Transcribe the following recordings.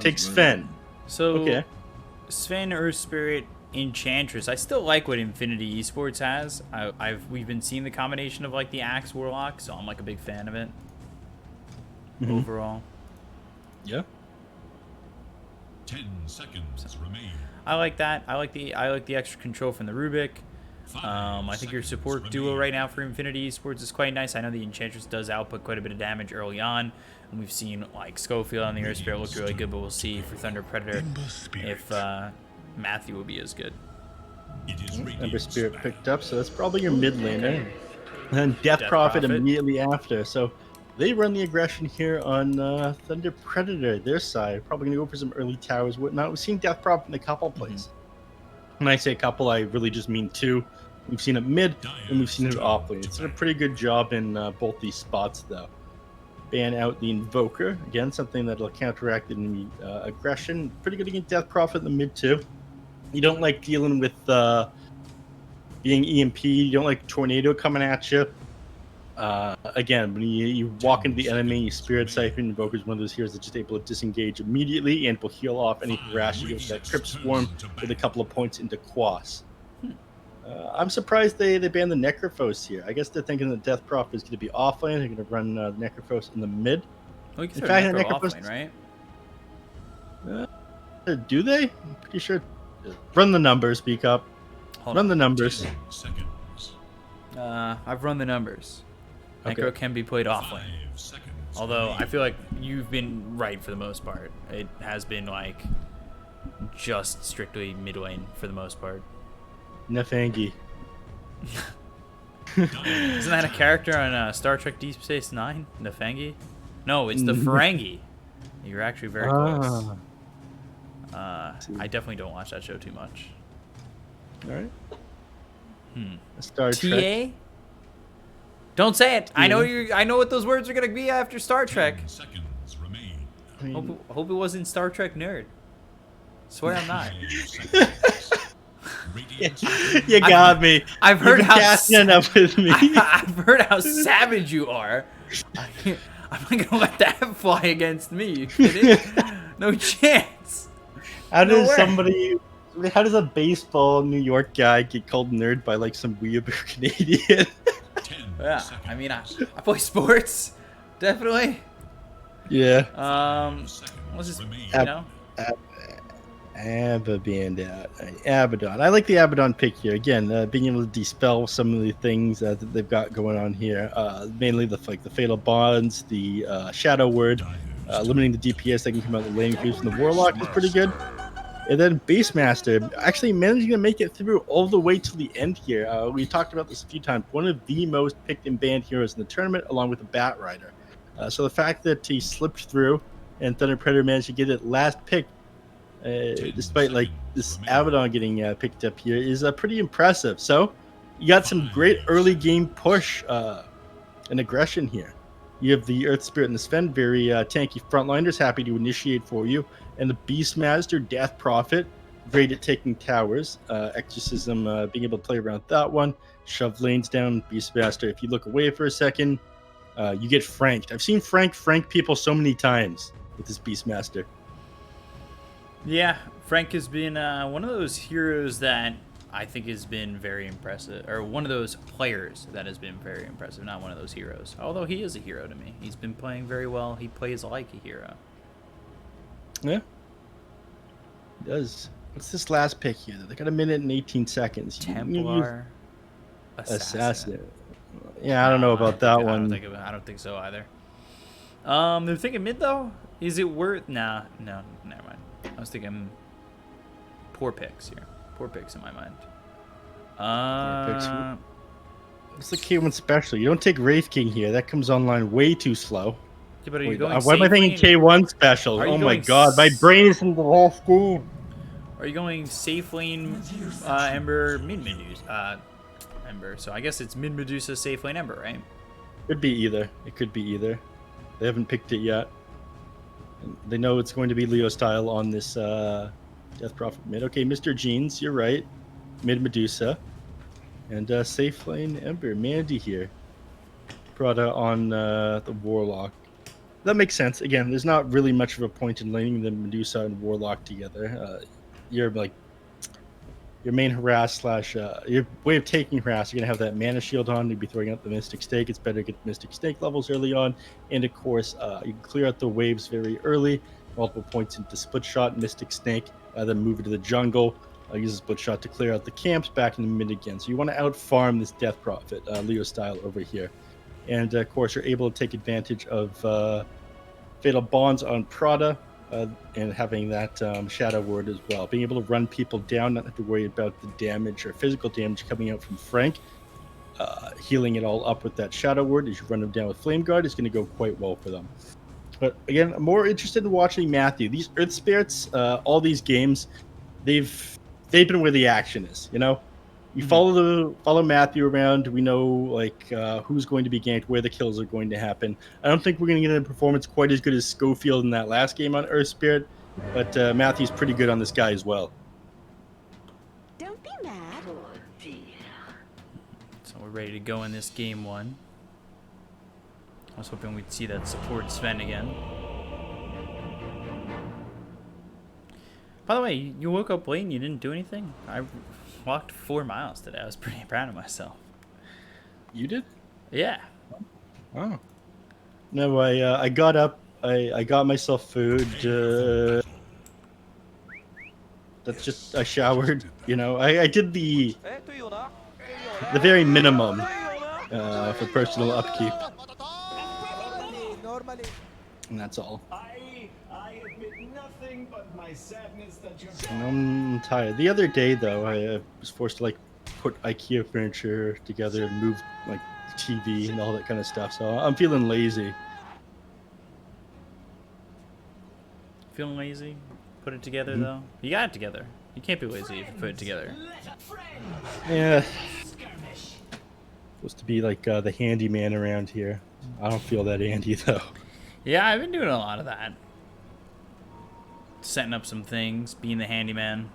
take Sven. So, Okay. Sven, Earth Spirit, Enchantress. I still like what Infinity Esports has. We've been seeing the combination of like the Axe Warlock, so I'm like a big fan of it. Overall. Yeah. 10 seconds remain. I like that. I like the extra control from the Rubik. I think your support duo right now for Infinity Esports is quite nice. I know the Enchantress does output quite a bit of damage early on, and we've seen like Schofield on the Earth Spirit look really good, but we'll see for Thunder Predator if Matthew will be as good. Ember Spirit picked up, so that's probably your mid laner. And then Death Prophet immediately after. So they run the aggression here on Thunder Predator, their side. Probably going to go for some early towers, whatnot. We've seen Death Prophet in a couple plays. When I say a couple, I really just mean two. We've seen it mid, and we've seen it off lane. It's done a pretty good job in both these spots, though. Ban out the Invoker. Again, something that'll counteract the enemy aggression. Pretty good against Death Prophet in the mid, too. You don't like dealing with being EMP. You don't like Tornado coming at you. Again, when you walk into the enemy, you Spirit Siphon. Invoker is one of those heroes that's just able to disengage immediately and will heal off any harass you get with that Crypt Swarm with a couple of points into Quas. I'm surprised they banned the Necrophos here. I guess they're thinking that Death Prophet is going to be offlane. They're going to run Necrophos in the mid. Well, you can throw Necrophos offlane, right? Do they? I'm pretty sure. Run the numbers, Bkop. Run the numbers. I've run the numbers. Okay. Necro can be played offlane. Although I feel like you've been right for the most part. It has been like just strictly mid lane for the most part. Nephangi. Isn't that a character on Star Trek Deep Space Nine? Nephangi? No, it's the Ferengi. You're actually very close. I definitely don't watch that show too much. All right. Star Trek. TA? Don't say it. I know what those words are gonna be after Star Trek. Seconds remain. Hope it wasn't Star Trek nerd. Swear I'm not. You got me. I've heard how enough with me. I've heard how savage you are. I'm not gonna let that fly against me. You kidding? No chance. How does a baseball New York guy get called nerd by like some weird Canadian? Yeah, I mean, I play sports, definitely. Yeah. Let's just, Abaddon. I like the Abaddon pick here. Again, being able to dispel some of the things that they've got going on here. Mainly the Fatal Bonds, the Shadow Word, limiting the DPS that can come out of the lane creeps from the Warlock is pretty good. And then Beastmaster actually managing to make it through all the way to the end here. We talked about this a few times. One of the most picked and banned heroes in the tournament, along with the Bat Rider. So the fact that he slipped through and Thunder Predator managed to get it last pick, despite like this Abaddon getting picked up here, is pretty impressive. So you got some great early game push and aggression here. You have the Earth Spirit and the Sven, very tanky frontliners, happy to initiate for you. And the Beastmaster, Death Prophet, great at taking towers. Exorcism, being able to play around that one. Shove lanes down. Beastmaster, if you look away for a second, you get franked. I've seen frank people so many times with this Beastmaster. Yeah, Frank has been one of those heroes that I think has been very impressive, or one of those players that has been very impressive, not one of those heroes. Although he is a hero to me. He's been playing very well. He plays like a hero. Yeah. He does. What's this last pick here? They got a minute and 18 seconds. Templar Assassin. Yeah, I don't know about that one. I don't think so either. They're thinking mid though? Is it worth? Nah, no, never mind. I was thinking poor picks here. Poor picks in my mind. What's the K1 special? You don't take Wraith King here. That comes online way too slow. Yeah, but are you going why am I thinking K1 special? Oh my god, my brain is in the last game. Are you going safe lane Ember, mid Medusa? Ember. So I guess it's mid Medusa, safe lane Ember, right? Could be either. It could be either. They haven't picked it yet. They know it's going to be Leo style on this Death Prophet mid. Okay, Mr. Jeans, you're right. Mid Medusa. And safe lane Ember. Mandy here. Prada on the Warlock. That makes sense. Again, there's not really much of a point in laning the Medusa and Warlock together. You're like your main harass slash your way of taking harass. You're gonna have that mana shield on. You'd be throwing out the Mystic Stake. It's better to get Mystic Stake levels early on, and of course, you can clear out the waves very early. Multiple points into Split Shot, Mystic Snake, then move into the jungle. Use a Split Shot to clear out the camps back in the mid again. So you want to out farm this Death Prophet, Leo style over here, and of course, you're able to take advantage of Fatal Bonds on Prada. And having that Shadow Word as well. Being able to run people down, not have to worry about the damage or physical damage coming out from Frank. Healing it all up with that Shadow Word as you run them down with Flame Guard is going to go quite well for them. But again, I'm more interested in watching Matthew. These Earth Spirits, all these games, they've been where the action is, you know? You follow Matthew around. We know like who's going to be ganked, where the kills are going to happen. I don't think we're going to get a performance quite as good as Schofield in that last game on Earth Spirit, but Matthew's pretty good on this guy as well. Don't be mad. So we're ready to go in this game one. I was hoping we'd see that support Sven again. By the way, you woke up late and you didn't do anything? I walked 4 miles today. I was pretty proud of myself. You did? Yeah. Oh. No, I got up. I got myself food. That's just I showered. You know, I did the very minimum for personal upkeep, and that's all. I admit nothing but my sadness that you're And I'm tired. The other day, though, I was forced to like put IKEA furniture together and move like TV and all that kind of stuff. So I'm feeling lazy. Feeling lazy? Put it together, though? You got it together. You can't be lazy if you put it together. Yeah. Supposed to be like the handyman around here. I don't feel that handy, though. Yeah, I've been doing a lot of that. Setting up some things, being the handyman.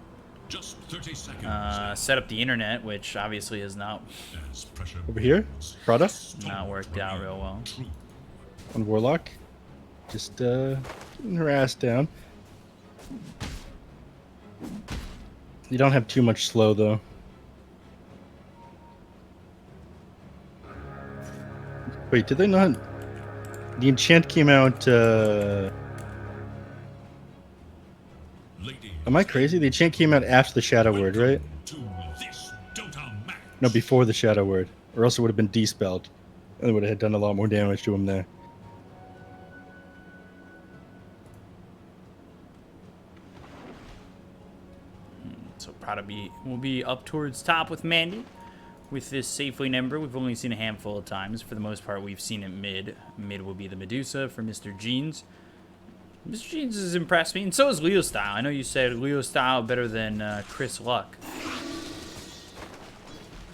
Just 30 seconds. Set up the internet, which obviously has not As pressure Over here, Prada worked out real well. on Warlock. Just getting her ass down. You don't have too much slow, though. Wait, did they not? The enchant came out. Am I crazy? The enchant came out after the Shadow Word, right? to this Dota match. No, before the Shadow Word, or else it would have been despelled. And it would have done a lot more damage to him there. So Prada will be up towards top with Mandy. With this safe lane Ember, we've only seen a handful of times. For the most part, we've seen it mid. Mid will be the Medusa for Mr. Jeans. Mr. Jeans has impressed me, and so is Leo Style. I know you said Leo Style better than Chris Luck.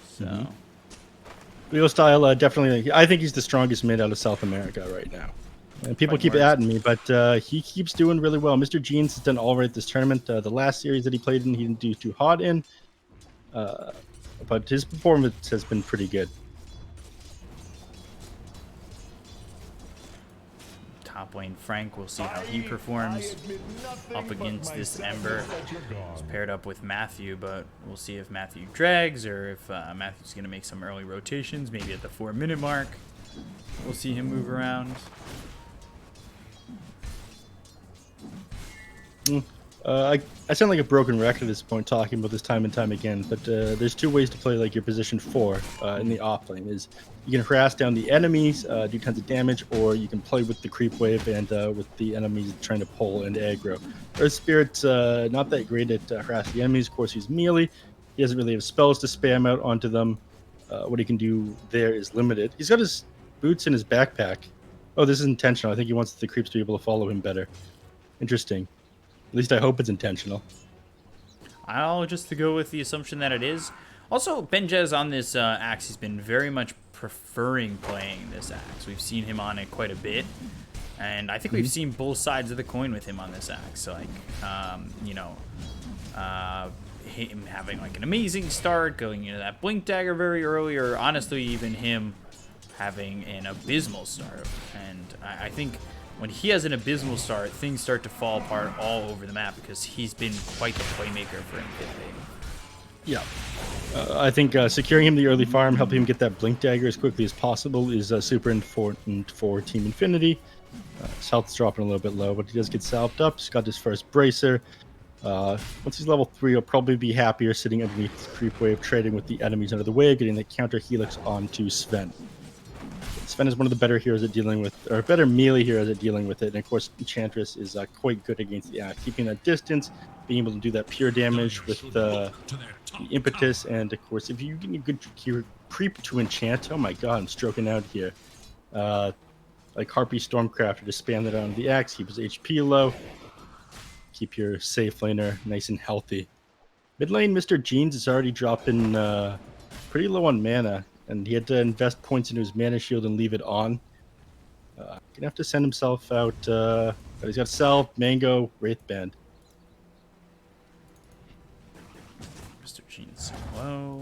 So, Leo Style, definitely. I think he's the strongest mid out of South America right now. And people keep adding me, but he keeps doing really well. Mr. Jeans has done all right this tournament. The last series that he played in, he didn't do too hot in. But his performance has been pretty good. top lane Frank, we'll see how he performs up against this Ember. He's paired up with Matthew, but we'll see if Matthew drags or if Matthew's going to make some early rotations, maybe at the 4-minute mark. We'll see him move around. I sound like a broken record at this point talking about this time and time again, but there's two ways to play like your position 4 in the off lane. Is you can harass down the enemies, do tons of damage, or you can play with the creep wave and with the enemies trying to pull and aggro. Earth Spirit's not that great at harassing the enemies. Of course, he's melee. He doesn't really have spells to spam out onto them. What he can do there is limited. He's got his boots in his backpack. Oh, this is intentional. I think he wants the creeps to be able to follow him better. Interesting. At least I hope it's intentional. I'll just to go with the assumption that it is. Also, Benjez on this axe, he's been very much preferring playing this axe. We've seen him on it quite a bit. And I think we've seen both sides of the coin with him on this axe. So, like, him having, like, an amazing start, going into that Blink Dagger very early, or honestly, even him having an abysmal start. And I think when he has an abysmal start, things start to fall apart all over the map because he's been quite the playmaker for Infinity. Yeah. I think securing him the early farm, helping him get that Blink Dagger as quickly as possible is super important for Team Infinity. His health's dropping a little bit low, but he does get salved up. He's got his first Bracer. Once he's level 3, he'll probably be happier sitting underneath the creep wave, trading with the enemies under the wave, getting the counter Helix onto Sven. Sven is one of the better heroes at dealing with, or better melee heroes at dealing with it. And of course, Enchantress is quite good against the keeping that distance, being able to do that pure damage with the impetus. And of course, if you get a good creep to enchant, oh my god, I'm stroking out here. Like Harpy Stormcrafter to spam that on the axe, keep his HP low, keep your safe laner nice and healthy. Mid lane, Mr. Jeans is already dropping pretty low on mana, and he had to invest points into his mana shield and leave it on. Gonna have to send himself out. But he's got Salve, Mango, Wraithband. Mr. Jeans. Hello.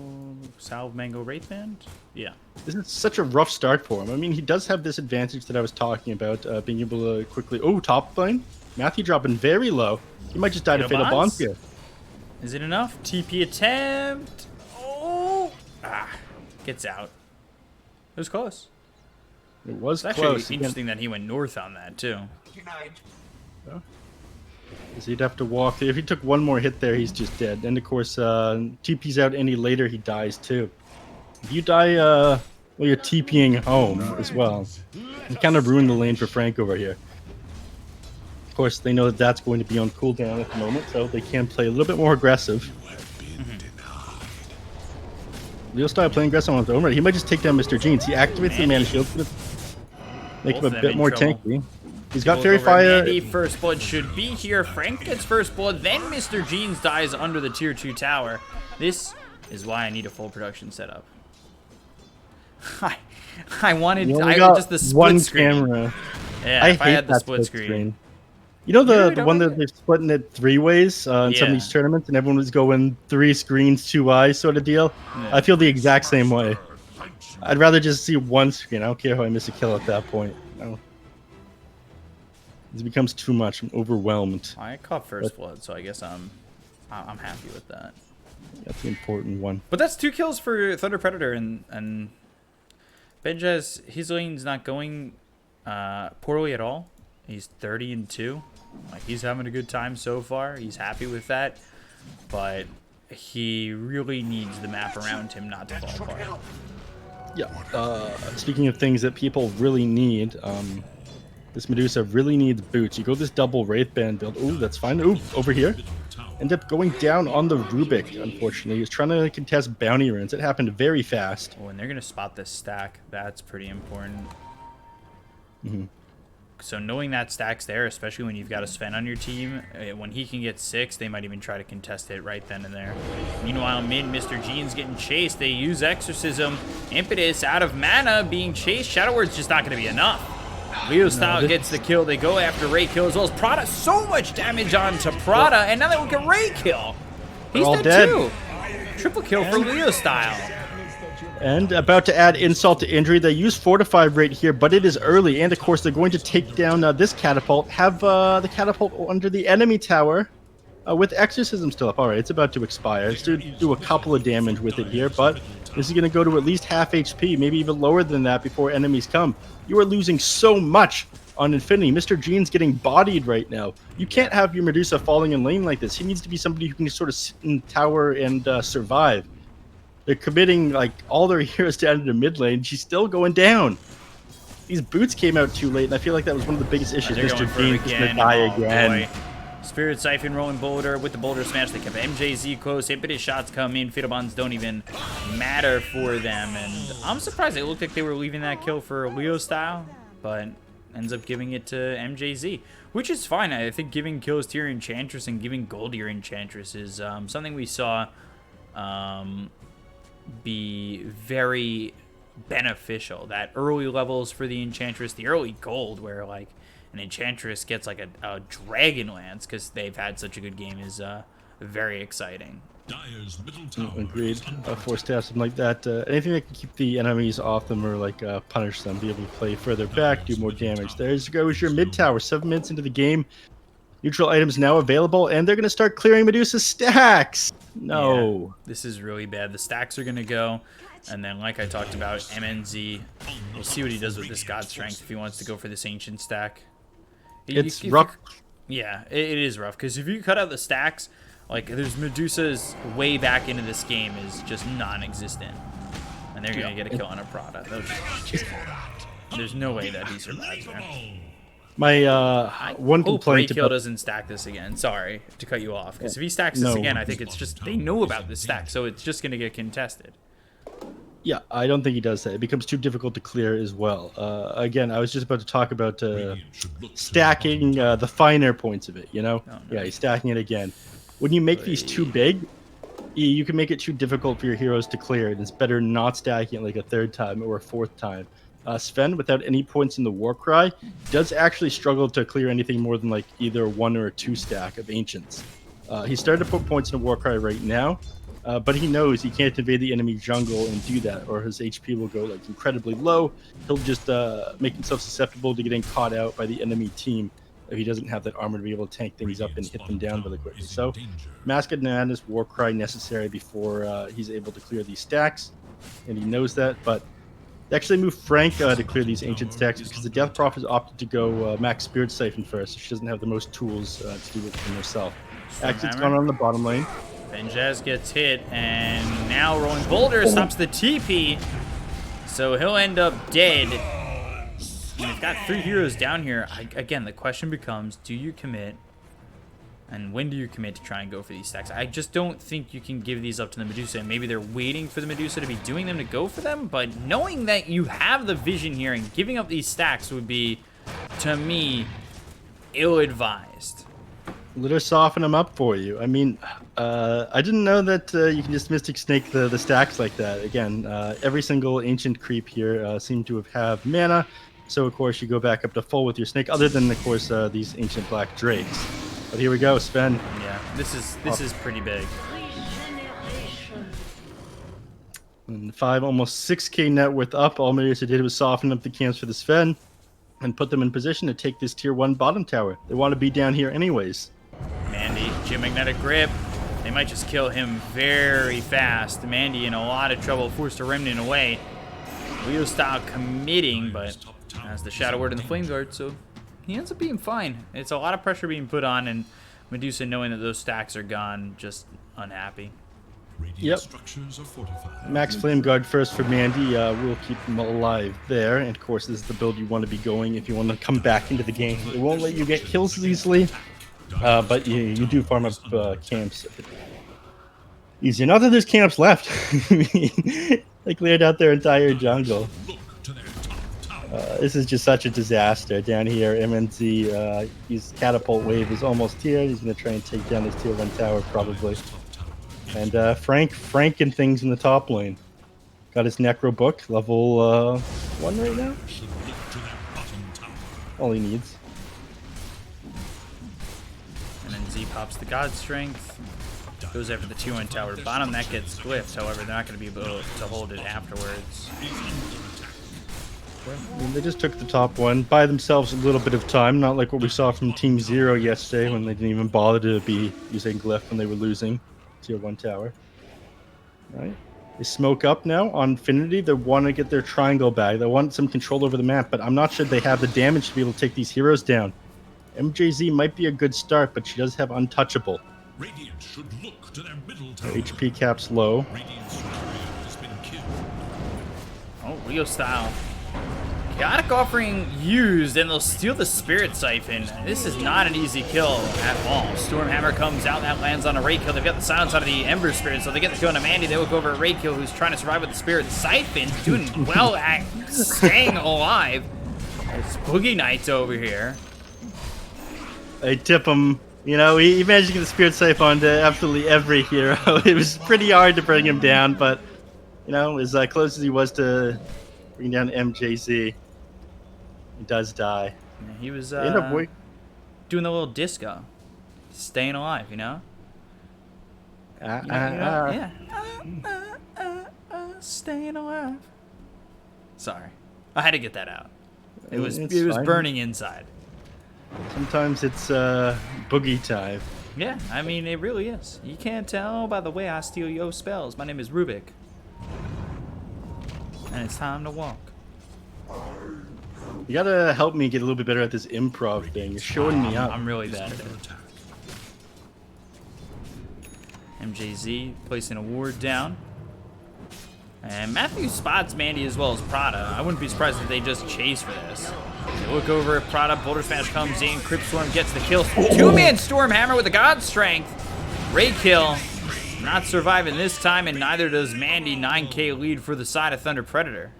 Salve, Mango, Wraithband? Yeah. This is such a rough start for him. I mean, he does have this advantage that I was talking about, being able to quickly... Oh, top lane. Matthew dropping very low. He might just die to Fatal Bonds here. Is it enough? TP attempt. Oh! Gets out. It was close. It was It's close. actually interesting that he went north on that, too. Because he'd have to walk. If he took one more hit there, he's just dead. And of course, TP's out any later, he dies too. If you die while you're TPing home as well, you kind of ruin the lane for Frank over here. Of course, they know that that's going to be on cooldown at the moment, so they can play a little bit more aggressive. Leo style playing aggressive on his own right. He might just take down Mr. Jeans. He activates the mana shield, make him a bit more tanky. He's got Fairy Fire. Mandy, first blood should be here. Frank gets first blood, then Mr. Jeans dies under the tier 2 tower. This is why I need a full production setup. I wanted just the split one screen. Camera. Yeah, if I had the split screen. You know You the one that they're splitting it 3 ways in some of these tournaments, and everyone was going 3 screens, 2 eyes sort of deal? Yeah. I feel the exact same way. I'd rather just see one screen. I don't care how I miss a kill at that point. No. It becomes too much. I'm overwhelmed. I caught first blood, so I guess I'm happy with that. That's the important one. But that's 2 kills for Thunder Predator, and Benjaz, his lane's not going poorly at all. He's 30-2. Like, he's having a good time so far. He's happy with that, but he really needs the map around him not to fall apart. Yeah. Speaking of things that people really need, this Medusa really needs boots. You go this double Wraithband build. Ooh, that's fine. Ooh, over here. End up going down on the Rubik, unfortunately. He was trying to contest bounty runes. It happened very fast. Oh, and they're going to spot this stack. That's pretty important. So knowing that stack's there, especially when you've got a Sven on your team, when he can get 6, they might even try to contest it right then and there. Meanwhile, mid, Mr. Jean's getting chased. They use Exorcism. Impetus out of mana, being chased. Shadow Word's just not going to be enough. Leo Style gets the kill. They go after Ray kill as well as Prada. So much damage onto Prada, and now they look at Ray kill. He's dead too. Triple kill for Leo Style. And about to add insult to injury. They use Fortify right here, but it is early. And of course, they're going to take down this catapult. Have the catapult under the enemy tower with Exorcism still up. All right, it's about to expire. Let's do a couple of damage with it here, but this is going to go to at least half HP, maybe even lower than that before enemies come. You are losing so much on Infinity. Mr. Jean's getting bodied right now. You can't have your Medusa falling in lane like this. He needs to be somebody who can just sort of sit in tower and survive. They're committing like all their heroes down into mid lane. She's still going down. These boots came out too late, and I feel like that was one of the biggest issues. Mr. Jean's just gonna die again. Boy. Spirit Siphon rolling Boulder with the Boulder Smash. They kept MJZ close. Impetus shots come in. Fatal Bonds don't even matter for them. And I'm surprised. It looked like they were leaving that kill for Leo Style, but ends up giving it to MJZ, which is fine. I think giving kills to your Enchantress and giving gold to your Enchantress is something we saw be very beneficial. That early levels for the Enchantress, the early gold, where like an Enchantress gets like a Dragon Lance because they've had such a good game, is very exciting. Dyer's middle tower Agreed. is under Force stab, something like that. Anything that can keep the enemies off them or like punish them, be able to play further back, do more damage. There goes your mid tower. 7 minutes into the game. Neutral items now available, and they're going to start clearing Medusa's stacks. No. Yeah, this is really bad. The stacks are going to go. And then, like I talked about, MNZ, we'll see what he does with this God Strength if he wants to go for this Ancient stack. It's rough. Yeah, it is rough. Because if you cut out the stacks, like, there's Medusa's way back into this game is just non-existent. And they're going to get a kill on a Prada. There's no way that he survives there. My one Hope complaint Raykill about doesn't stack this again. Sorry to cut you off. Because if he stacks this again, I think it's just, they know about this stack. So it's just going to get contested. Yeah, I don't think he does that. It becomes too difficult to clear as well. Again, I was just about to talk about stacking the finer points of it, you know? Oh, no. Yeah, he's stacking it again. When you make these too big, you can make it too difficult for your heroes to clear, and it's better not stacking it like a third time or a fourth time. Sven, without any points in the Warcry, does actually struggle to clear anything more than like either 1 or a 2 stack of Ancients. He started to put points in a Warcry right now, but he knows he can't invade the enemy jungle and do that, or his HP will go like incredibly low. He'll just make himself susceptible to getting caught out by the enemy team if he doesn't have that armor to be able to tank things up and hit them down really quickly. So, Mask of Madness, Warcry necessary before he's able to clear these stacks, and he knows that. But they actually moved Frank to clear these Ancient stacks because the Death Prophet opted to go Max Spirit Siphon first. So she doesn't have the most tools to do it for herself. Accident's gone on the bottom lane. Benjaz gets hit, and now Rolling Boulder stops the TP, so he'll end up dead. And we've got 3 heroes down here. Again, the question becomes, do you commit? And when do you commit to try and go for these stacks? I just don't think you can give these up to the Medusa. And maybe they're waiting for the Medusa to be doing them to go for them. But knowing that you have the vision here and giving up these stacks would be, to me, ill-advised. Let her soften them up for you. I mean, I didn't know that you can just Mystic Snake the stacks like that. Again, every single Ancient creep here seem to have mana. So, of course, you go back up to full with your Snake, other than, of course, these Ancient Black Drakes. But here we go, Sven. Yeah, this is pretty big. And 5, almost 6k net worth up. All Medusa did was soften up the camps for the Sven and put them in position to take this tier 1 bottom tower. They want to be down here anyways. Mandy, Geomagnetic Grip. They might just kill him very fast. Mandy in a lot of trouble, forced a Remnant away. Leo style committing, but has the Shadow Word and the Flame Guard, so he ends up being fine. It's a lot of pressure being put on, and Medusa, knowing that those stacks are gone, just unhappy. Yep. Structures are fortified. Max Flame Guard first for Mandy. We'll keep him alive there. And of course, this is the build you want to be going if you want to come back into the game. It won't let you get kills as easily, but you do farm up camps easier. Not that there's camps left. They cleared out their entire jungle. This is just such a disaster down here. MNZ, his catapult wave is almost here. He's going to try and take down this tier 1 tower probably. And Frank and things in the top lane. Got his Necro book, level 1 right now. All he needs. And then Z pops the God Strength. Goes after the 2-1 tower. Bottom that gets glyphed, however, they're not going to be able to hold it afterwards. I mean, they just took the top one, buy themselves a little bit of time, not like what we saw from Team Zero yesterday when they didn't even bother to be using glyph when they were losing tier 1 tower. Right? They smoke up now on Infinity. They want to get their triangle back. They want some control over the map, but I'm not sure they have the damage to be able to take these heroes down. MJZ might be a good start, but she does have Untouchable. Radiant should look to their middle Her tower. HP cap's low. Radiant's courier has been killed. Oh, Leo style. Chaotic Offering used, and they'll steal the Spirit Siphon. This is not an easy kill at all. Stormhammer comes out, that lands on a Raykill. They've got the silence out of the Ember Spirit, so they get the kill on Mandy. They look over at Raykill, who's trying to survive with the Spirit Siphon, doing well at staying alive. There's Boogie Knights over here. They tip him. You know, he managed to get the Spirit Safe onto absolutely every hero. It was pretty hard to bring him down, but, you know, as close as he was to bring down MJZ, he does die. Yeah, he was They end up doing the little disco. Staying alive, you know? Yeah. Staying alive. Sorry. I had to get that out. It was Fine. burning inside. Sometimes it's boogie time. Yeah, I mean, it really is. You can't tell by the way I steal your spells. My name is Rubik. And it's time to walk. You gotta help me get a little bit better at this improv thing. You're showing me up. I'm really bad at it. MJZ placing a ward down. And Matthew spots Mandy as well as Prada. I wouldn't be surprised if they just chase for this. They look over at Prada. Boulder Smash comes in. Crypt Storm gets the kill. Two-man Stormhammer with a God Strength. Ray kill. Not surviving this time, and neither does Mandy. 9K lead for the side of Thunder Predator.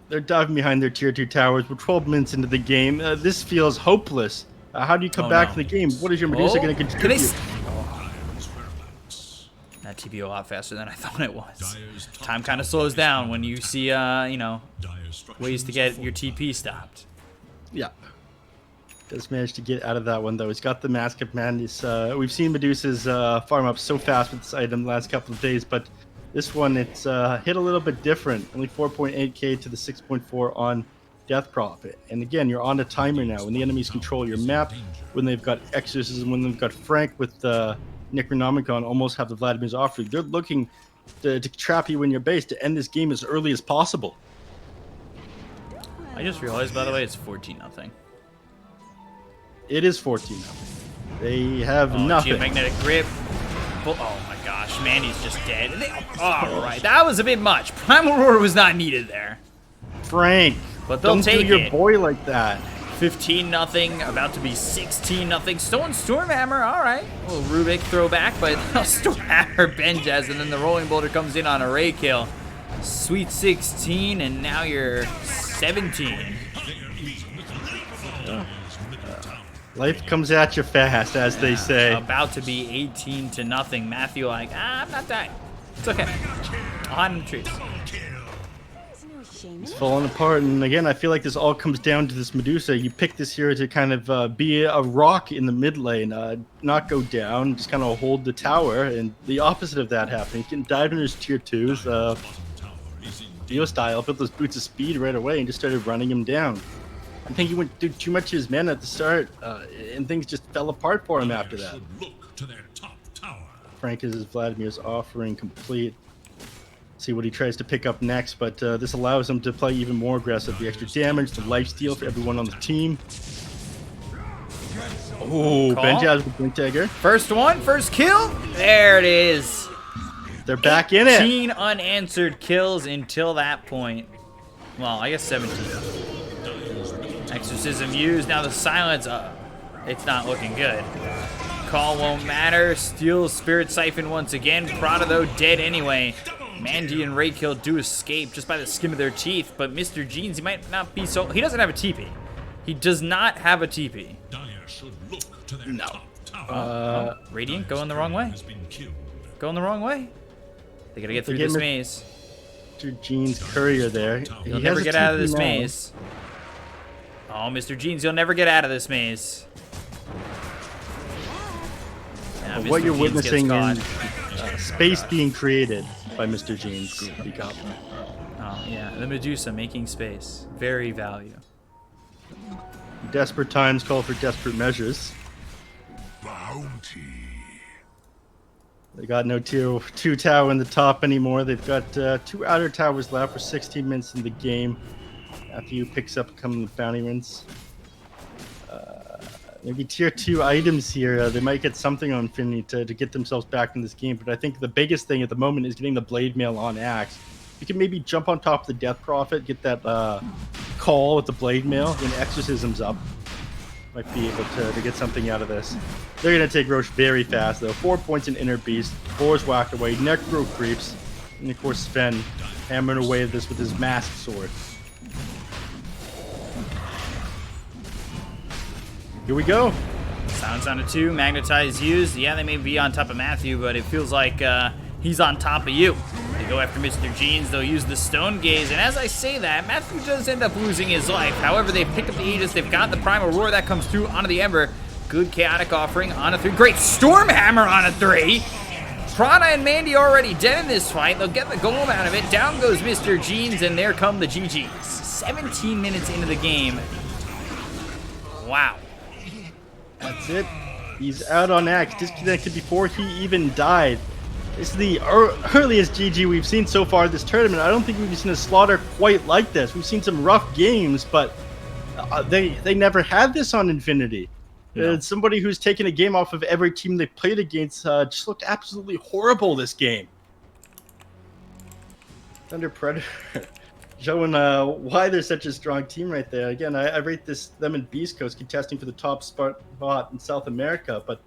They're diving behind their tier 2 towers. We're 12 minutes into the game. This feels hopeless. How do you come back to the game? What is your Medusa going to contribute? That TP a lot faster than I thought it was. Time kind of slows down when you see, you know, ways to get your TP stopped. Yeah. Does manage to get out of that one, though. He's got the Mask of Madness. We've seen Medusa's farm up so fast with this item the last couple of days, but this one, it's hit a little bit different. Only 4.8k to the 6.4 on Death Prophet. And again, you're on a timer now. When the enemies control your map, when they've got Exorcism, when they've got Frank with Necronomicon almost have the Vladimir's offering. They're looking to trap you in your base to end this game as early as possible. I just realized, by the way, it's 14-0. It is 14-0. They have nothing. Geomagnetic Grip. Oh my gosh, Mandy's just dead. All right, that was a bit much. Primal Roar was not needed there. Frank, but they'll take do your boy like that. 15-0, about to be 16-0. Stone Stormhammer, all right. A little Rubik throwback, but Stormhammer Benjaz, and then the Rolling Boulder comes in on a Ray kill. Sweet 16, and now you're 17. Life comes at you fast, as they say. About to be 18-0. Matthew like, I'm not dying. It's okay. I'll hide in the trees. It's falling apart, and again, I feel like this all comes down to this Medusa. You pick this hero to kind of be a rock in the mid lane, not go down, just kind of hold the tower, and the opposite of that happening. He's getting dived into his tier 2s, Dio style, put those boots of speed right away and just started running him down. I think he went through too much of his men at the start, and things just fell apart for him after that. Frank is Vladimir's offering complete. See what he tries to pick up next, but this allows him to play even more aggressive. The extra damage, the lifesteal for everyone on the team. Oh, Benjaz with Blink Dagger. First one, first kill. There it is. They're back in it. 18 unanswered kills until that point. Well, I guess 17. Exorcism used. Now the silence. It's not looking good. Call won't matter. Steals Spirit Siphon once again. Prada, though, dead anyway. Mandy and Raykill do escape just by the skin of their teeth, but Mr. Jeans, he might not be so... He doesn't have a TP. He does not have a TP. No. Radiant going the wrong way. Going the wrong way. They gotta get through this maze. Mr. Jeans courier there. He'll never get out of this maze. Oh, Mr. Jeans, you'll never get out of this maze. Now, what you're witnessing is space being created by Mr. Jeans. Bkop. Oh, yeah. The Medusa making space. Very value. Desperate times call for desperate measures. Bounty. They got no tier 2 tower in the top anymore. They've got 2 outer towers left for 16 minutes in the game. Matthew picks up a couple of bounty runs. Maybe tier 2 items here. They might get something on Infinity to get themselves back in this game. But I think the biggest thing at the moment is getting the Blade Mail on Axe. You can maybe jump on top of the Death Prophet, get that call with the Blade Mail, when Exorcism's up. Might be able to get something out of this. They're going to take Roche very fast, though. 4 points in Inner Beast. 4's whacked away. Necro creeps. And, of course, Sven hammering away at this with his Masked Sword. Here we go. Silence on a 2. Magnetize used. Yeah, they may be on top of Matthew, but it feels like he's on top of you. They go after Mr. Jeans. They'll use the Stone Gaze. And as I say that, Matthew does end up losing his life. However, they've picked up the Aegis. They've got the Primal Roar that comes through onto the Ember. Good Chaotic Offering on a 3. Great Stormhammer on a 3. Prada and Mandy already dead in this fight. They'll get the golem out of it. Down goes Mr. Jeans, and there come the GGs. 17 minutes into the game. Wow. That's it. He's out on Axe, disconnected before he even died. This is the earliest GG we've seen so far this tournament. I don't think we've seen a slaughter quite like this. We've seen some rough games, but they never had this on Infinity. No. Somebody who's taken a game off of every team they played against just looked absolutely horrible this game. Thunder Predator showing why they're such a strong team right there. Again, I rate them and Beast Coast contesting for the top spot in South America, but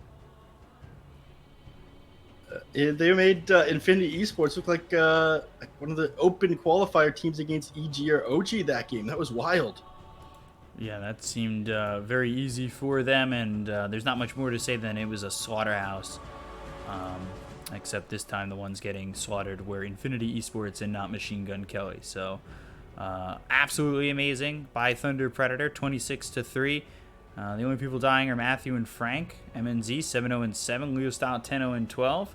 they made Infinity Esports look like one of the open qualifier teams against EG or OG that game. That was wild. Yeah, that seemed very easy for them, and there's not much more to say than it was a slaughterhouse. Except this time the ones getting slaughtered were Infinity Esports and not Machine Gun Kelly. So absolutely amazing by Thunder Predator, 26-3. The only people dying are Matthew and Frank. MNZ 7-0-7, Leo Style 10-0-12,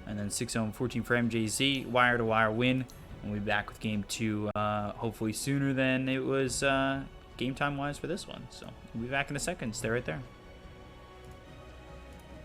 and then 6-0-14 for MJZ. Wire to wire win. And we'll be back with game 2 hopefully sooner than it was game time wise for this one. So we'll be back in a second. Stay right there.